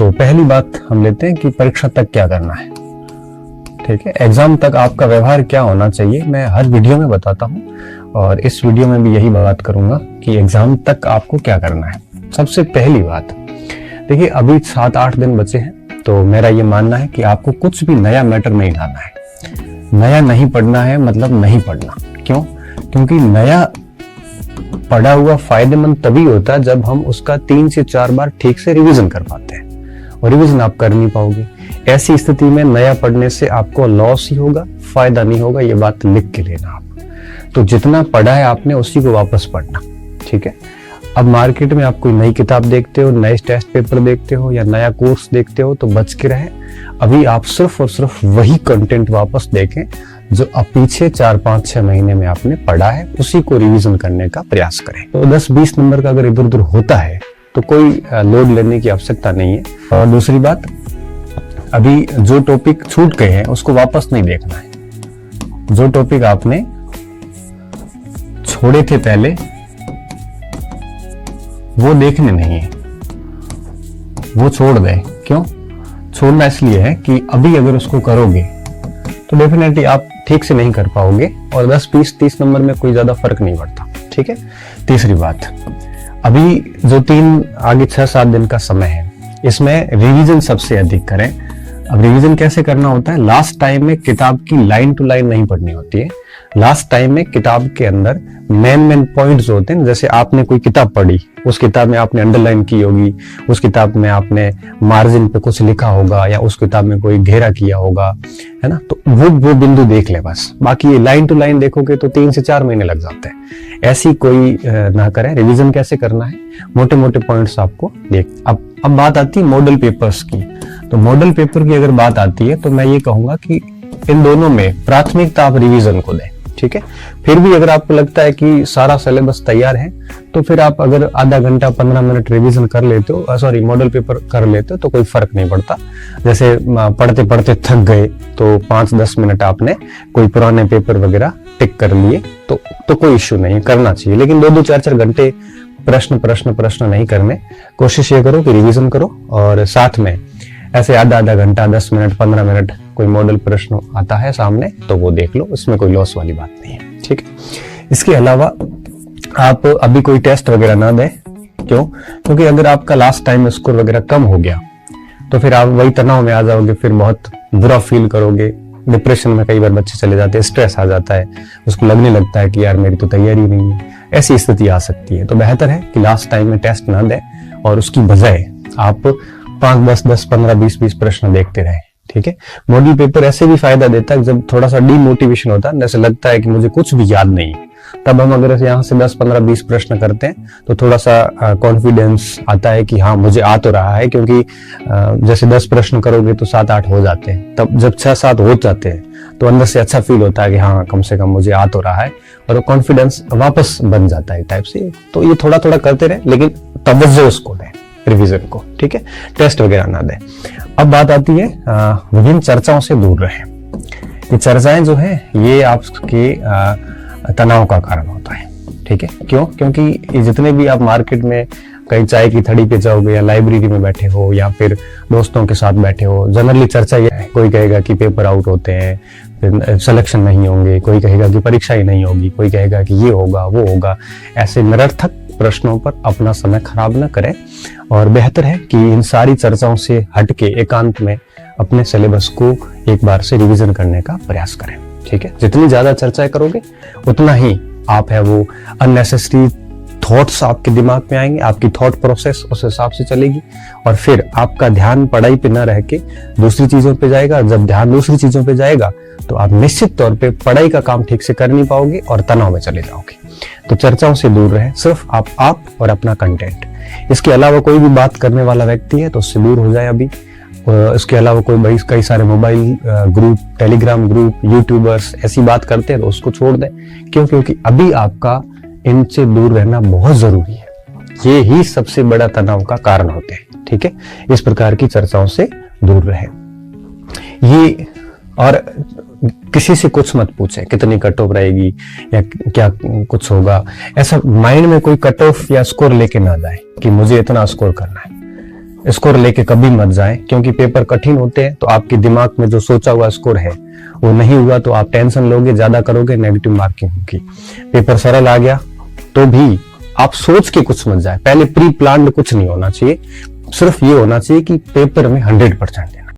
तो पहली बात हम लेते हैं कि परीक्षा तक क्या करना है। ठीक है, एग्जाम तक आपका व्यवहार क्या होना चाहिए, मैं हर वीडियो में बताता हूँ और इस वीडियो में भी यही बात करूंगा कि एग्जाम तक आपको क्या करना है। सबसे पहली बात देखिए, अभी 7-8 दिन बचे हैं, तो मेरा ये मानना है कि आपको कुछ भी नया मैटर नहीं लाना है। नया नहीं पढ़ना है मतलब नहीं पढ़ना। क्यों? क्योंकि नया पढ़ा हुआ फायदेमंद तभी होता है जब हम उसका 3 से 4 बार ठीक से रिवीजन कर पाते हैं, और रिवीजन आप कर नहीं पाओगे। ऐसी स्थिति में नया पढ़ने से आपको लॉस ही होगा, फायदा नहीं होगा। ये बात लिख के लेना आप। तो जितना पढ़ा है आपने उसी को वापस पढ़ना। ठीक है, अब मार्केट में आप कोई नई किताब देखते हो, नए टेस्ट पेपर देखते हो या नया कोर्स देखते हो तो बच के रहे। अभी आप सिर्फ और सिर्फ वही कंटेंट वापस देखें जो अब पीछे 4-5-6 महीने में आपने पढ़ा है, उसी को रिवीजन करने का प्रयास करें। तो 10-20 नंबर का अगर इधर उधर होता है तो कोई लोड लेने की आवश्यकता नहीं है। और दूसरी बात, अभी जो टॉपिक छूट गए हैं उसको वापस नहीं देखना है। जो टॉपिक आपने छोड़े थे पहले वो देखने नहीं है, वो छोड़ दें। क्यों छोड़ना? इसलिए है कि अभी अगर उसको करोगे तो डेफिनेटली आप ठीक से नहीं कर पाओगे और 10, 20, 30 नंबर में कोई ज्यादा फर्क नहीं पड़ता। ठीक है। तीसरी बात, अभी जो 6-7 दिन का समय है इसमें रिवीजन सबसे अधिक करें। अब रिवीजन कैसे करना होता है? लास्ट टाइम में किताब की लाइन टू लाइन नहीं पढ़नी होती है। लास्ट टाइम में किताब के अंदर मेन पॉइंट्स होते हैं। जैसे आपने कोई किताब पढ़ी, उस किताब में आपने अंडरलाइन की होगी, उस किताब में आपने मार्जिन पे कुछ लिखा होगा या उस किताब में कोई घेरा किया होगा, है ना। तो वो बिंदु देख ले बस। बाकी ये लाइन टू लाइन देखोगे तो 3 से 4 महीने लग जाते हैं। ऐसी कोई ना करें। रिवीजन कैसे करना है? मोटे मोटे पॉइंट्स आपको देख। अब बात आती है मॉडल पेपर्स की। तो मॉडल पेपर की अगर बात आती है तो मैं ये कहूंगा कि इन दोनों में प्राथमिकता आप रिवीजन को दें। ठीक है। फिर भी अगर आपको लगता है कि सारा सिलेबस तैयार है तो फिर आप अगर आधा घंटा 15 मिनट रिवीजन कर लेते हो, मॉडल पेपर कर लेते हो तो कोई फर्क नहीं पड़ता। जैसे पढ़ते पढ़ते थक गए तो 5-10 मिनट आपने कोई पुराने पेपर वगैरह टिक कर लिए तो कोई इश्यू नहीं, करना चाहिए। लेकिन 2-2, 4-4 घंटे प्रश्न नहीं करने। कोशिश ये करो कि रिवीजन करो और साथ में ऐसे आधा घंटा, 10 मिनट, 15 मिनट कोई मॉडल प्रश्न आता है सामने तो वो देख लो। इसमें कोई लॉस वाली बात नहीं है। ठीक है। इसके अलावा आप अभी कोई टेस्ट वगैरह ना दें। क्यों? क्योंकि अगर आपका लास्ट टाइम स्कोर वगैरह कम हो गया तो फिर आप वही तनाव में आ जाओगे, फिर बहुत बुरा फील करोगे। डिप्रेशन में कई बार बच्चे चले जाते हैं, स्ट्रेस आ जाता है, उसको लगने लगता है कि यार मेरी तो तैयारी नहीं है। ऐसी स्थिति आ सकती है। तो बेहतर है कि लास्ट टाइम में टेस्ट ना दें और उसकी बजाय आप 5, 10, 15, 20 प्रश्न देखते रहे। ठीक है। मॉडल पेपर ऐसे भी फायदा देता है जब थोड़ा सा डीमोटिवेशन होता है, जैसे लगता है कि मुझे कुछ भी याद नहीं, तब हम अगर यहाँ से 10, 15, 20 प्रश्न करते हैं तो थोड़ा सा कॉन्फिडेंस आता है कि हाँ मुझे आ तो रहा है। क्योंकि जैसे 10 प्रश्न करोगे तो 7-8 हो जाते हैं, तब जब 6-7 हो जाते हैं तो अंदर से अच्छा फील होता है कि हाँ कम से कम मुझे आ तो रहा है, और कॉन्फिडेंस वापस बन जाता है टाइप से। तो ये थोड़ा थोड़ा करते रहे, लेकिन तवज्जो उसको दें, रिवीजन को। ठीक है। टेस्ट वगैरह ना दें। अब बात आती है विभिन्न चर्चाओं से दूर रहें। ये चर्चाएं जो है ये आपके तनाव का कारण होता है। ठीक है। क्यों? क्योंकि ये जितने भी आप मार्केट में कहीं चाय की थड़ी पे जाओगे या लाइब्रेरी में बैठे हो या फिर दोस्तों के साथ बैठे हो, जनरली चर्चा ये है, कोई कहेगा कि पेपर आउट होते हैं, फिर सिलेक्शन नहीं होंगे, कोई कहेगा कि परीक्षा ही नहीं होगी, कोई कहेगा कि ये होगा वो होगा। ऐसे निरर्थक प्रश्नों पर अपना समय खराब न करें और बेहतर है कि इन सारी चर्चाओं से हटके एकांत में अपने सिलेबस को एक बार से रिवीजन करने का प्रयास करें। ठीक है। जितनी ज्यादा चर्चाएं करोगे उतना ही आप है वो अननेसेसरी थॉट्स आपके दिमाग में आएंगे, आपकी थॉट प्रोसेस उस हिसाब से चलेगी और फिर आपका ध्यान पढ़ाई पे न रह के दूसरी चीजों पे जाएगा। जब ध्यान दूसरी चीजों पे जाएगा तो आप निश्चित तौर पे पढ़ाई का काम ठीक से कर नहीं पाओगे और तनाव में चले जाओगे। तो चर्चाओं से दूर रहें, सिर्फ आप और अपना कंटेंट। इसके अलावा कोई भी बात करने वाला व्यक्ति है तो उससे दूर हो जाए अभी। इसके अलावा कोई कई सारे mobile group, Telegram group, YouTubers ऐसी बात करते हैं तो उसको छोड़ दें। क्यों? क्योंकि अभी आपका इनसे दूर रहना बहुत जरूरी है। ये ही सबसे बड़ा तनाव का कारण होते हैं। ठीक है। इस प्रकार की चर्चाओं से दूर रहें। ये और किसी से कुछ मत पूछें कितनी कट ऑफ रहेगी या क्या कुछ होगा। ऐसा माइंड में कोई कट ऑफ या स्कोर लेके ना जाए कि मुझे इतना स्कोर करना है। स्कोर लेके कभी मत जाएं, क्योंकि पेपर कठिन होते हैं तो आपके दिमाग में जो सोचा हुआ स्कोर है वो नहीं हुआ तो आप टेंशन लोगे, ज्यादा करोगे, नेगेटिव मार्किंग होगी। पेपर सरल आ गया तो भी आप सोच के कुछ मत जाए, पहले प्री प्लान्ड कुछ नहीं होना चाहिए, सिर्फ ये होना चाहिए कि पेपर में 100% है।